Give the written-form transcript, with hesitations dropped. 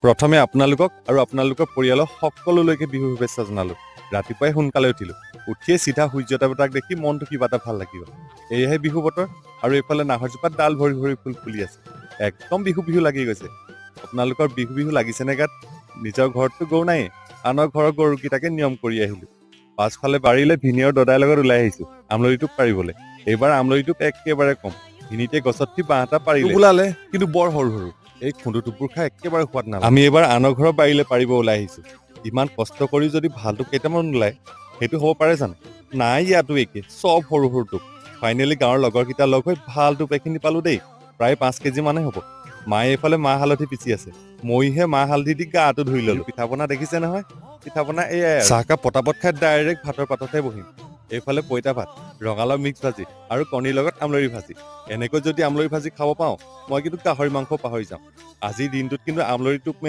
প্ৰথমে আপোনালোকক আৰু আপোনালোকৰ পৰিয়ালৰ সকলোলৈকে বিহু শুভেচ্ছা জনালো। ৰাতিপুৱাই সোনকালে উঠিলো। উঠিয়ে চিধা সূৰ্য দেৱতাক দেখি মনটো কিবা এটা ভাল লাগিব। এয়েহে বিহু বতৰ আৰু এইফালে নাহৰজোপাত ডাল ভৰি ভৰি ফুল ফুলি আছে। একদম বিহু বিহু লাগি গৈছে। আপোনালোকৰ বিহু বিহু লাগিছেনে গাত? নিজৰ ঘৰততো গৰু নাই, আনৰ ঘৰৰ গৰুকেইটাকে নিয়ম কৰি আহিলো। পাছফালে বাৰীলে ভিনী আৰু দদাইৰ লগত ওলাই আহিছো আমলৰিটোপ পাৰিবলৈ। এইবাৰ আমলৰিটোপ একেবাৰে কম। ভিনীতে গছত উঠি বাঁহ এটা পাৰিলে ওলালে, কিন্তু বৰ সৰু সৰু। এই খুন্দুটোপবোৰ খাই একেবাৰে সোৱাদ নালাগে। আমি এইবাৰ আনৰ ঘৰৰ বাৰীলে পাৰিব ওলাই আহিছো। ইমান কষ্ট কৰি যদি ভালটো কেইটামান ওলায়, সেইটো হ'ব পাৰে জানো? নাই, ইয়াতো একে চব সৰু সৰু টোপ। ফাইনেলি গাঁৱৰ লগৰকেইটা লগ হৈ ভাল টোপ এখিনি পালো দেই। প্ৰায় 5 কেজি মানে হ'ব। মায়ে এইফালে মাহ হালধি পিচি আছে। মইহে মাহ হালধি দি গাটো ধুই ললো। পিঠা পনা দেখিছে নহয়? পিঠা পনা এয়াই চাহকাপ পটাপট খাই ডাইৰেক্ট ভাতৰ পাততহে বহিম। এইফালে পইতা ভাত, ৰঙালাও মিক্স ভাজি আৰু কণীৰ লগত আমলৰি ভাজি। এনেকৈ যদি আমলৰি ভাজি খাব পাওঁ, মই কিন্তু গাহৰি মাংস পাহৰি যাম। আজিৰ দিনটোত কিন্তু আমলৰি টোপ